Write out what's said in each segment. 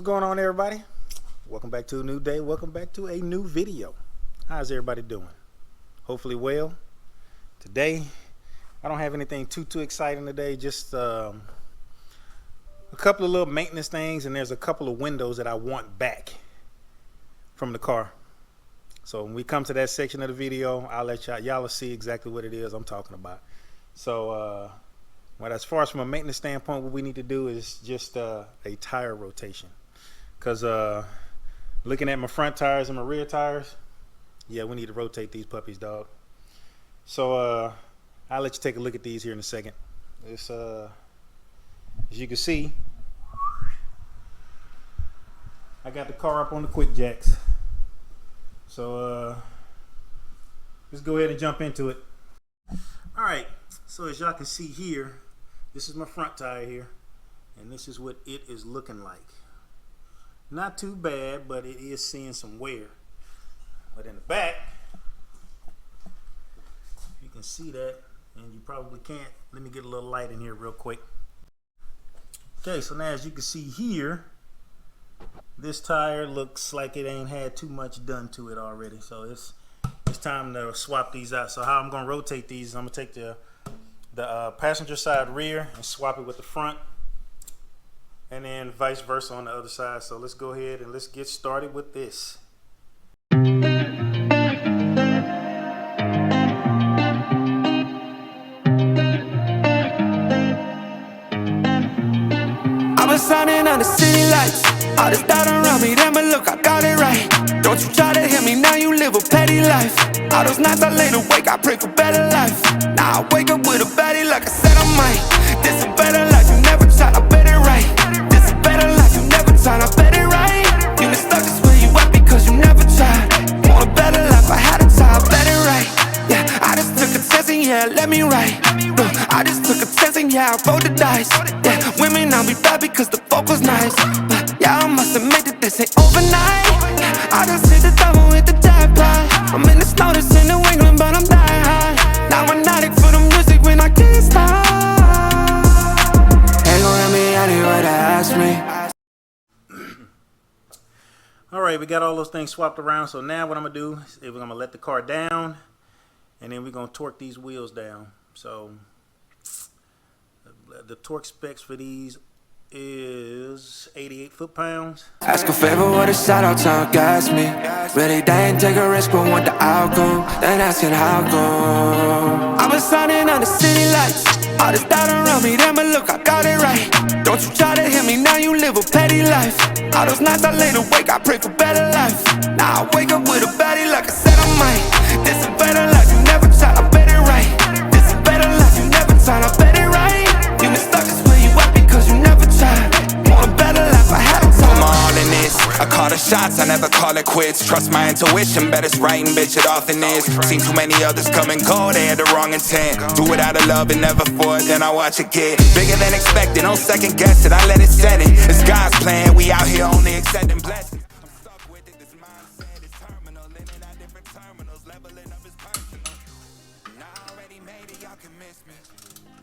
going on, everybody? Welcome back to a new day. Welcome back to a new video. How's everybody doing? Hopefully well. Today I don't have anything too exciting today, just a couple of little maintenance things, and there's a couple of windows that I want back from the car. So when we come to that section of the video, I'll let y'all will see exactly what it is I'm talking about. So but as far as from a maintenance standpoint, what we need to do is just a tire rotation, because looking at my front tires and my rear tires, yeah, we need to rotate these puppies, dog. So I'll let you take a look at these here in a second. It's as you can see, I got the car up on the quick jacks. So let's go ahead and jump into it. All right, so as y'all can see here, this is my front tire here, and this is what it is looking like. Not too bad, but it is seeing some wear. But in the back, you can see that, and you probably can't. Let me get a little light in here real quick. Okay, so now as you can see here, this tire looks like it ain't had too much done to it already. So it's time to swap these out. So how I'm gonna rotate these, I'm gonna take the passenger side rear and swap it with the front, and then vice versa on the other side. So let's go ahead and let's get started with this. I've been signing on the city lights. All this doubt around me, then but look, I got it right. Don't you try to hit me, now you live a petty life. All those nights I lay awake, I pray for better life. Now I wake up with a baddie like I said I might. This a better life, you never tried, I bet it right. This a better life, you never tried, I bet it right. You been stuck just where you at because you never tried. Want a better life, I had a time, I bet it right. Yeah, I just took a chance and yeah, let me right. Look, I just took a chance and yeah, I rolled the dice. Yeah, women I'll be bad because the folk was nice. But yeah, I must admit that this ain't overnight. I just hit the double with the jackpot. I'm in the snow, this in New England, but I'm dying high. Now I'm an addict for the music when I can't stop. Ain't gon' let me anywhere to ask me. All right, we got all those things swapped around. So now what I'm gonna do is we're gonna let the car down, and then we're gonna torque these wheels down. So the torque specs for these is 88 foot-pounds. Ask a favor with a shout out to gas me. Really they ain't take a risk but want the outcome. Then asking how come. I've been signing on the city lights. All this doubt around me, then but look, I got it right. Don't you try to hit me, now you live a petty life. All those nights I lay awake, I pray for better life. Now I wake up with a baddie like I said I might. This a better life, you never tried, I bet it right. This a better life, you never tried, I bet it right. You been stuck just where you at because you never tried. Want a better life, I had a time. I'm all in this. I call the shots, I never call it quits. Trust my intuition, bet it's right and bitch it often is. Seen too many others come and go, they had the wrong intent. Do it out of love and never for it, then I watch it get bigger than expected. Don't second guess it, I let it set it. It's God's plan, we out here only accepting blessings. I'm stuck with it, this mindset is terminal. In and out different terminals, leveling up is personal. And I already made it, y'all can miss me.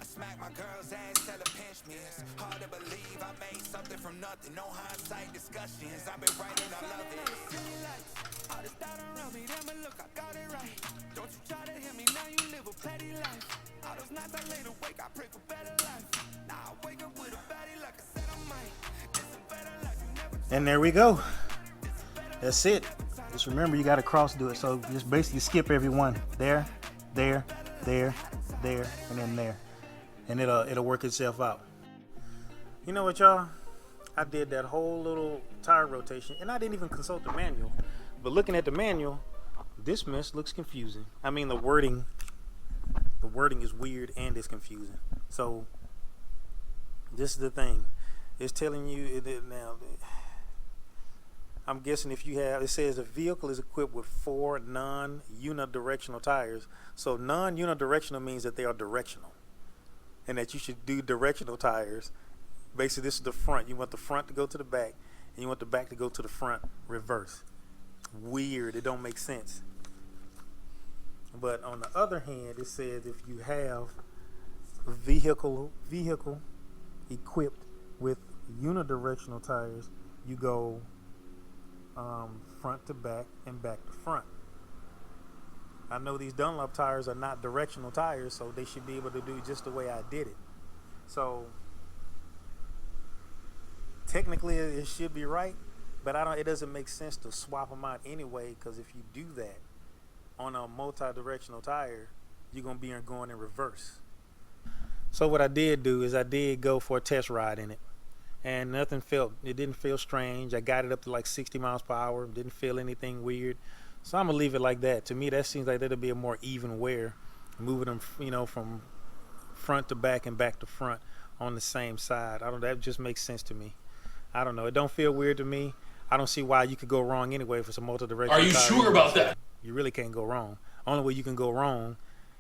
I smack my girl's ass, tell her pinch me. It's hard to believe I made something from nothing. No hindsight discussions, I've been writing, I love it. All this doubt around me, then but look, I got it right. Don't you try to hit me, now you live a petty life. All those nights I lay awake, I pray for better life. Now I wake up with a baddie like I said I might. This a better life, you never. And there we go. That's it. Just remember, you got to cross do it. So just basically skip every one. There, there, there, there, and then there, and it'll work itself out. You know what, y'all? I did that whole little tire rotation, and I didn't even consult the manual. But looking at the manual, this mess looks confusing. I mean, the wording is weird and it's confusing. So this is the thing. It's telling you now. I'm guessing if you have, it says the vehicle is equipped with 4 non-unidirectional tires. So non-unidirectional means that they are directional, and that you should do directional tires. Basically, this is the front. You want the front to go to the back, and you want the back to go to the front, reverse. Weird. It don't make sense. But on the other hand, it says if you have vehicle equipped with unidirectional tires, you go front to back and back to front. I know these Dunlop tires are not directional tires, so they should be able to do just the way I did it. So technically it should be right, but it doesn't make sense to swap them out anyway, because if you do that on a multi-directional tire, you're gonna be going in reverse. So what I did do is I did go for a test ride in it, and it didn't feel strange. I got it up to like 60 miles per hour, didn't feel anything weird. So I'm gonna leave it like that. To me, that seems like that'll be a more even wear, moving them, from front to back and back to front on the same side. That just makes sense to me. I don't know. It don't feel weird to me. I don't see why you could go wrong anyway for some multi-directional. Are you sure about that? You really can't go wrong. Only way you can go wrong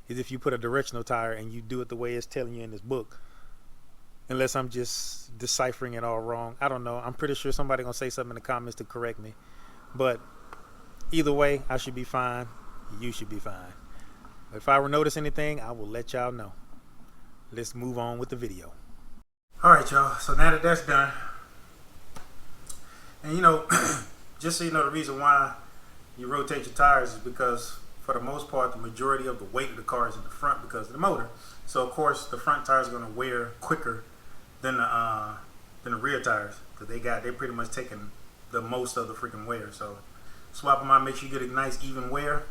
is if you put a directional tire and you do it the way it's telling you in this book. Unless I'm just deciphering it all wrong. I don't know. I'm pretty sure somebody gonna say something in the comments to correct me. But either way, I should be fine. You should be fine. If I notice anything, I will let y'all know. Let's move on with the video. All right, y'all. So now that that's done, and just so you know, the reason why you rotate your tires is because for the most part, the majority of the weight of the car is in the front because of the motor. So of course, the front tires are going to wear quicker than the rear tires, because they're pretty much taking the most of the freaking wear. So swap them out, make sure you get a nice even wear.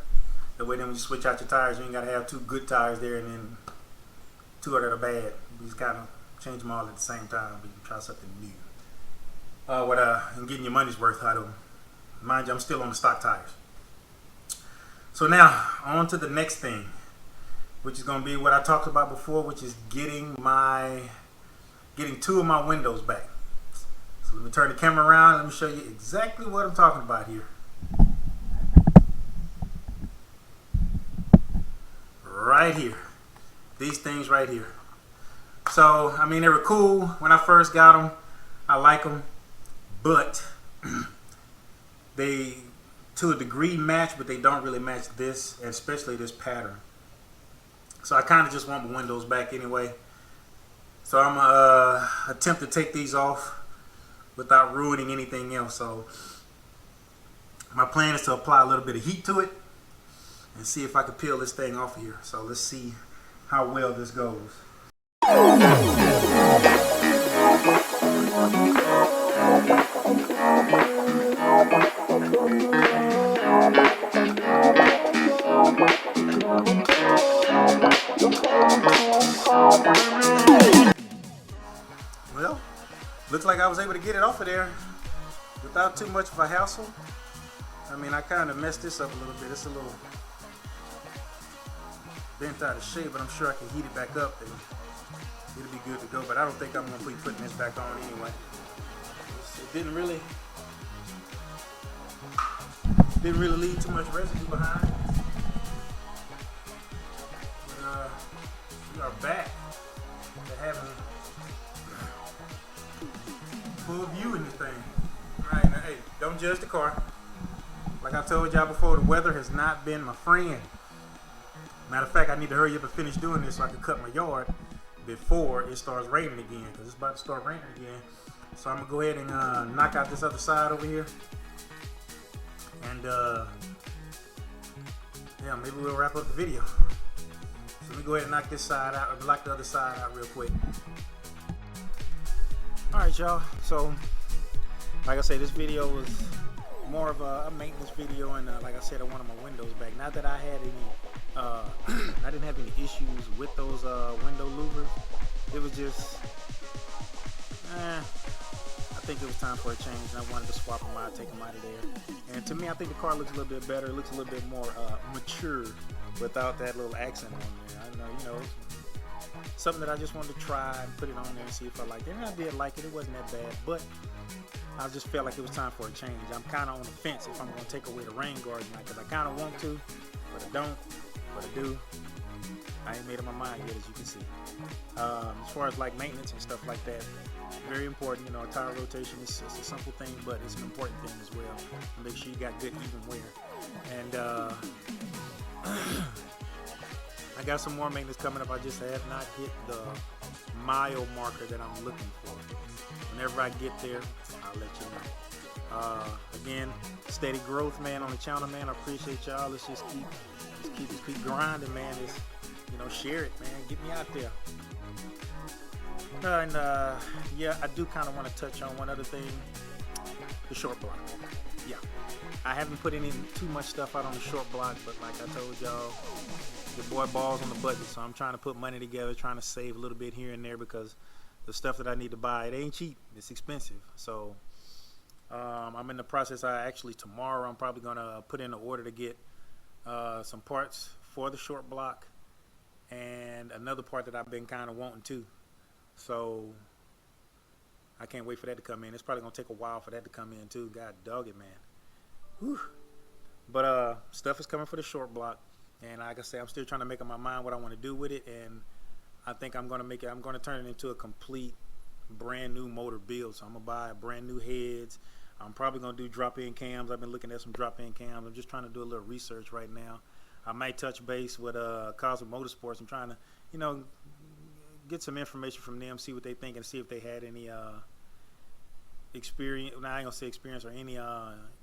That way, then when you switch out your tires, you ain't got to have two good tires there and then two that are bad. You just kind of change them all at the same time, but you can try something new. And getting your money's worth out of them. Mind you, I'm still on the stock tires. So now, on to the next thing, which is going to be what I talked about before, which is getting two of my windows back. So let me turn the camera around. Let me show you exactly what I'm talking about here. Right here. These things right here. So, I mean, they were cool when I first got them. I like them. But they, to a degree, match, but they don't really match this, and especially this pattern. So I kind of just want my windows back anyway. So I'm going to attempt to take these off without ruining anything else. So my plan is to apply a little bit of heat to it and see if I can peel this thing off of here. So let's see how well this goes. Well, looks like I was able to get it off of there without too much of a hassle. I mean, I kind of messed this up a little bit. It's a little bent out of shape, but I'm sure I can heat it back up and it'll be good to go. But I don't think I'm going to be putting this back on anyway. It didn't really leave too much residue behind. But we are back to having full view in this thing. Alright, now hey, don't judge the car. Like I told y'all before, the weather has not been my friend. Matter of fact, I need to hurry up and finish doing this so I can cut my yard before it starts raining again, because it's about to start raining again. So I'm gonna go ahead and knock out this other side over here, and yeah, maybe we'll wrap up the video. So let me go ahead and knock this side out, or knock the other side out real quick. All right, y'all. So, like I said, this video was more of a maintenance video, and like I said, I wanted my windows back. Not that I had any, I didn't have any issues with those window louvers. It was just, I think it was time for a change, and I wanted to swap them out, take them out of there. And to me, I think the car looks a little bit better. It looks a little bit more mature without that little accent on there. I know, you know, something that I just wanted to try and put it on there and see if I liked it. And I did like it. It wasn't that bad, but I just felt like it was time for a change. I'm kind of on the fence if I'm going to take away the rain guards now, because I kind of want to, but I don't. But I do. I ain't made up my mind yet, as you can see. As far as like maintenance and stuff like that, very important. You know, tire rotation is just a simple thing, but it's an important thing as well. Make sure you got good even wear. And I got some more maintenance coming up. I just have not hit the mile marker that I'm looking for. Whenever I get there, I'll let you know. Again, steady growth, man, on the channel, man. I appreciate y'all. Let's just keep grinding, man. Just, you know, share it, man. Get me out there. And yeah, I do kind of want to touch on one other thing, the short block. Yeah, I haven't put any too much stuff out on the short block, but like I told y'all, your boy balls on the budget, so I'm trying to put money together, trying to save a little bit here and there, because the stuff that I need to buy, it ain't cheap, it's expensive. So I'm in the process. Tomorrow I'm probably gonna put in an order to get some parts for the short block, and another part that I've been kind of wanting to. So I can't wait for that to come in. It's probably gonna take a while for that to come in too. God dog it, man. Whew. But stuff is coming for the short block, and like I say, I'm still trying to make up my mind what I want to do with it, and I think I'm gonna turn it into a complete brand new motor build. So I'm gonna buy brand new heads. I'm probably gonna do drop-in cams. I've been looking at some drop-in cams. I'm just trying to do a little research right now. I might touch base with Cosmic Motorsports. I'm trying to, you know, get some information from them, see what they think, and see if they had any experience. Now, I ain't gonna say experience or any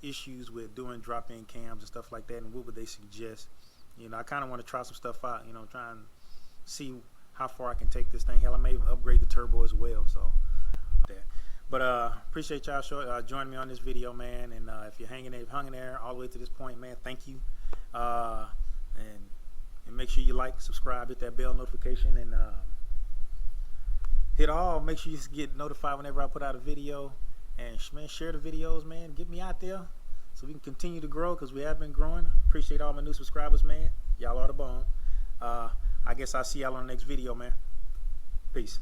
issues with doing drop-in cams and stuff like that, and what would they suggest. You know, I kind of want to try some stuff out, you know, try and see how far I can take this thing. Hell, I may even upgrade the turbo as well. So that. But appreciate y'all joining me on this video, man. And if you're hanging there all the way to this point, man, thank you. And make sure you like, subscribe, hit that bell notification, and hit all. Make sure you get notified whenever I put out a video. And man, share the videos, man. Get me out there so we can continue to grow, because we have been growing. Appreciate all my new subscribers, man. Y'all are the bomb. I guess I'll see y'all on the next video, man. Peace.